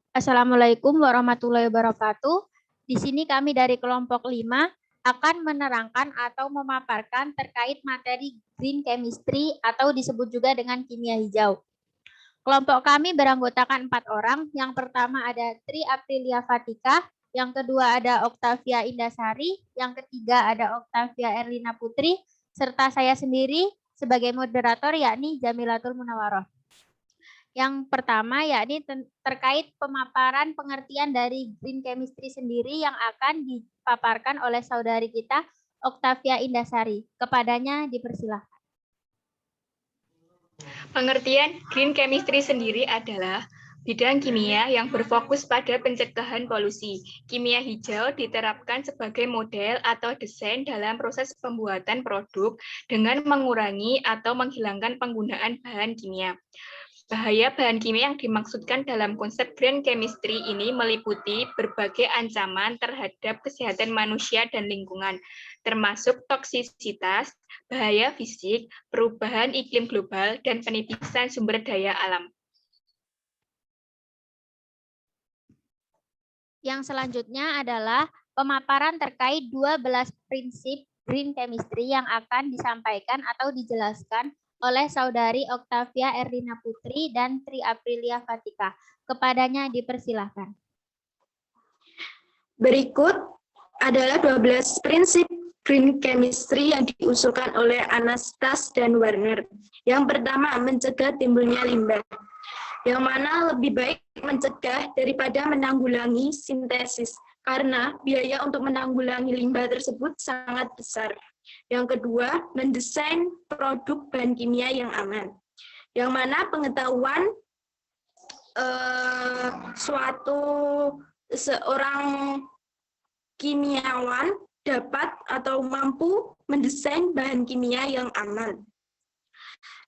Assalamualaikum warahmatullahi wabarakatuh. Di sini kami dari kelompok 5 akan menerangkan atau memaparkan terkait materi green chemistry atau disebut juga dengan kimia hijau. Kelompok kami beranggotakan 4 orang. Yang pertama ada Tri Aprilia Fatika, yang kedua ada Oktavia Indasari, yang ketiga ada Oktavia Erlina Putri, serta saya sendiri sebagai moderator yakni Jamilatul Munawaroh. Yang pertama yakni terkait pemaparan pengertian dari green chemistry sendiri yang akan dipaparkan oleh saudari kita Oktavia Indasari. Kepadanya dipersilahkan. Pengertian green chemistry sendiri adalah bidang kimia yang berfokus pada pencegahan polusi. Kimia hijau diterapkan sebagai model atau desain dalam proses pembuatan produk dengan mengurangi atau menghilangkan penggunaan bahan kimia. Bahaya bahan kimia yang dimaksudkan dalam konsep green chemistry ini meliputi berbagai ancaman terhadap kesehatan manusia dan lingkungan, termasuk toksisitas, bahaya fisik, perubahan iklim global, dan penipisan sumber daya alam. Yang selanjutnya adalah pemaparan terkait 12 prinsip green chemistry yang akan disampaikan atau dijelaskan oleh saudari Oktavia Erlina Putri dan Tri Aprilia Fatika. Kepadanya dipersilahkan. Berikut adalah 12 prinsip green chemistry yang diusulkan oleh Anastas dan Warner. Yang pertama, mencegah timbulnya limbah. Yang mana lebih baik mencegah daripada menanggulangi sintesis, karena biaya untuk menanggulangi limbah tersebut sangat besar. Yang kedua, mendesain produk bahan kimia yang aman. Yang mana pengetahuan seorang kimiawan dapat atau mampu mendesain bahan kimia yang aman.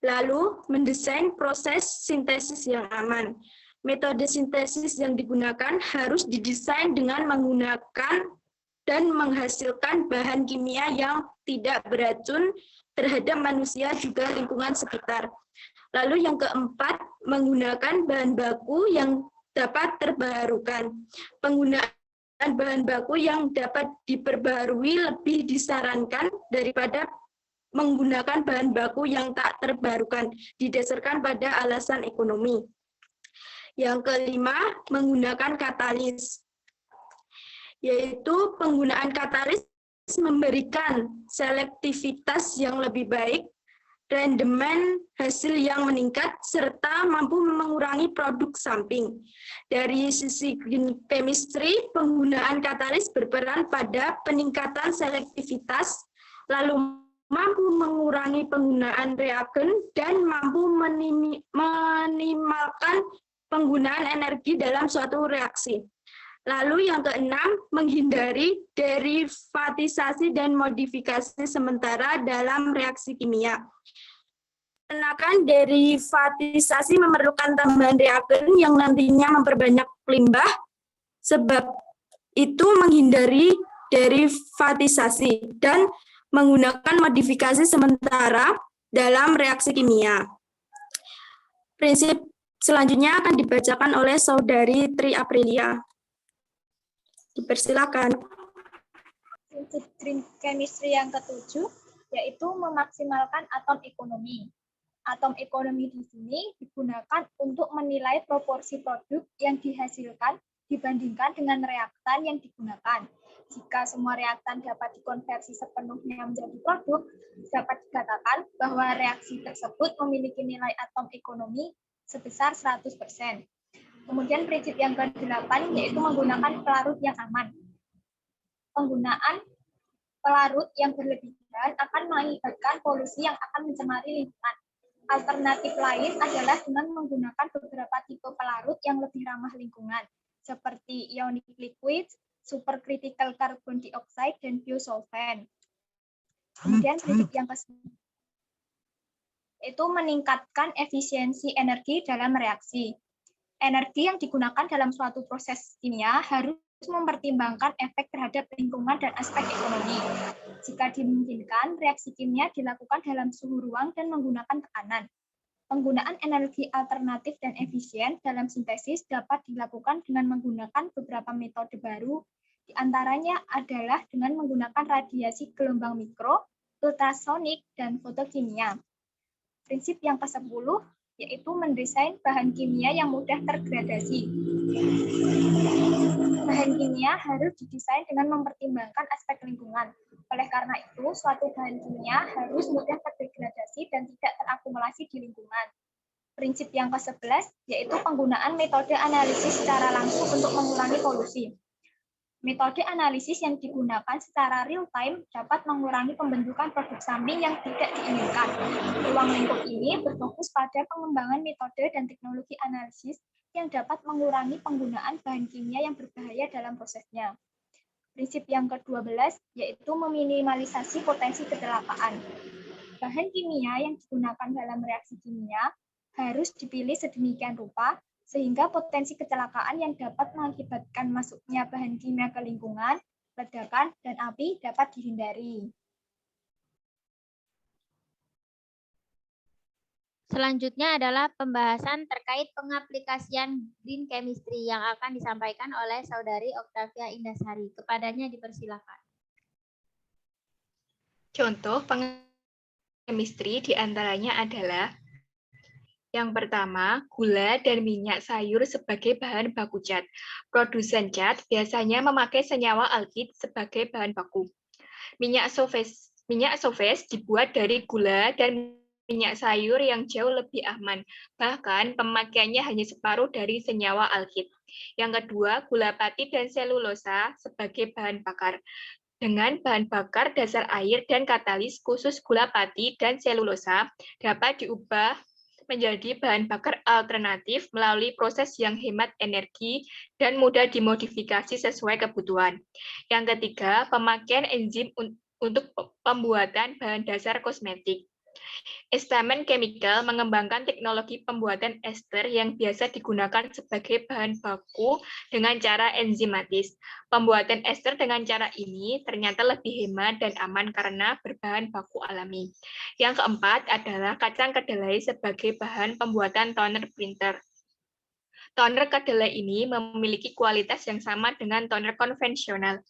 Lalu, mendesain proses sintesis yang aman. Metode sintesis yang digunakan harus didesain dengan menggunakan dan menghasilkan bahan kimia yang tidak beracun terhadap manusia juga lingkungan sekitar. Lalu yang keempat, menggunakan bahan baku yang dapat terbarukan. Penggunaan bahan baku yang dapat diperbarui lebih disarankan daripada menggunakan bahan baku yang tak terbarukan, didasarkan pada alasan ekonomi. Yang kelima, menggunakan katalis, yaitu penggunaan katalis memberikan selektivitas yang lebih baik, rendemen hasil yang meningkat, serta mampu mengurangi produk samping. Dari sisi green chemistry, penggunaan katalis berperan pada peningkatan selektivitas, lalu mampu mengurangi penggunaan reagen, dan mampu meminimalkan penggunaan energi dalam suatu reaksi. Lalu yang keenam, menghindari derivatisasi dan modifikasi sementara dalam reaksi kimia. Karena derivatisasi memerlukan tambahan reagen yang nantinya memperbanyak limbah, sebab itu menghindari derivatisasi dan menggunakan modifikasi sementara dalam reaksi kimia. Prinsip selanjutnya akan dibacakan oleh saudari Tri Aprilia. Dipersilakan. Prinsip green chemistry yang ke-7 yaitu memaksimalkan atom ekonomi. Atom ekonomi di sini digunakan untuk menilai proporsi produk yang dihasilkan dibandingkan dengan reaktan yang digunakan. Jika semua reaktan dapat dikonversi sepenuhnya menjadi produk, dapat dikatakan bahwa reaksi tersebut memiliki nilai atom ekonomi sebesar 100%. Kemudian prinsip yang ke-8 yaitu menggunakan pelarut yang aman. Penggunaan pelarut yang berlebihan akan mengakibatkan polusi yang akan mencemari lingkungan. Alternatif lain adalah dengan menggunakan beberapa tipe pelarut yang lebih ramah lingkungan, seperti ionic liquid, supercritical carbon dioxide, dan biosolvent. Kemudian prinsip yang ke-9 itu meningkatkan efisiensi energi dalam reaksi. Energi yang digunakan dalam suatu proses kimia harus mempertimbangkan efek terhadap lingkungan dan aspek ekonomi. Jika dimungkinkan, reaksi kimia dilakukan dalam suhu ruang dan menggunakan tekanan. Penggunaan energi alternatif dan efisien dalam sintesis dapat dilakukan dengan menggunakan beberapa metode baru, di antaranya adalah dengan menggunakan radiasi gelombang mikro, ultrasonik, dan fotokimia. Prinsip yang ke-10 yaitu mendesain bahan kimia yang mudah tergradasi. Bahan kimia harus didesain dengan mempertimbangkan aspek lingkungan. Oleh karena itu, suatu bahan kimia harus mudah terdegradasi dan tidak terakumulasi di lingkungan. Prinsip yang ke-11 yaitu penggunaan metode analisis secara langsung untuk mengurangi polusi. Metode analisis yang digunakan secara real-time dapat mengurangi pembentukan produk samping yang tidak diinginkan. Ruang lingkup ini berfokus pada pengembangan metode dan teknologi analisis yang dapat mengurangi penggunaan bahan kimia yang berbahaya dalam prosesnya. Prinsip yang ke-12 yaitu meminimalisasi potensi kecelakaan. Bahan kimia yang digunakan dalam reaksi kimia harus dipilih sedemikian rupa sehingga potensi kecelakaan yang dapat mengakibatkan masuknya bahan kimia ke lingkungan, ledakan, dan api dapat dihindari. Selanjutnya adalah pembahasan terkait pengaplikasian green chemistry yang akan disampaikan oleh Saudari Oktavia Indasari. Kepadanya dipersilakan. Contoh chemistry diantaranya adalah yang pertama, gula dan minyak sayur sebagai bahan baku cat. Produsen cat biasanya memakai senyawa alkid sebagai bahan baku. Minyak sofes dibuat dari gula dan minyak sayur yang jauh lebih aman. Bahkan pemakaiannya hanya separuh dari senyawa alkid. Yang kedua, gula pati dan selulosa sebagai bahan bakar. Dengan bahan bakar dasar air dan katalis khusus gula pati dan selulosa dapat diubah menjadi bahan bakar alternatif melalui proses yang hemat energi dan mudah dimodifikasi sesuai kebutuhan. Yang ketiga, pemakaian enzim untuk pembuatan bahan dasar kosmetik. Eastman Chemical mengembangkan teknologi pembuatan ester yang biasa digunakan sebagai bahan baku dengan cara enzimatis. Pembuatan ester dengan cara ini ternyata lebih hemat dan aman karena berbahan baku alami. Yang keempat adalah kacang kedelai sebagai bahan pembuatan toner printer. Toner kedelai ini memiliki kualitas yang sama dengan toner konvensional.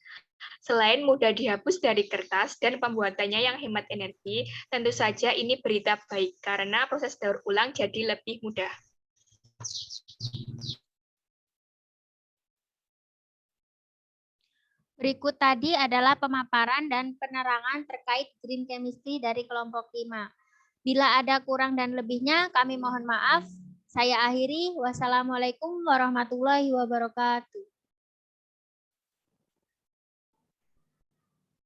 Selain mudah dihapus dari kertas dan pembuatannya yang hemat energi, tentu saja ini berita baik karena proses daur ulang jadi lebih mudah. Berikut tadi adalah pemaparan dan penerangan terkait green chemistry dari kelompok 5. Bila ada kurang dan lebihnya, kami mohon maaf. Saya akhiri. Wassalamualaikum warahmatullahi wabarakatuh.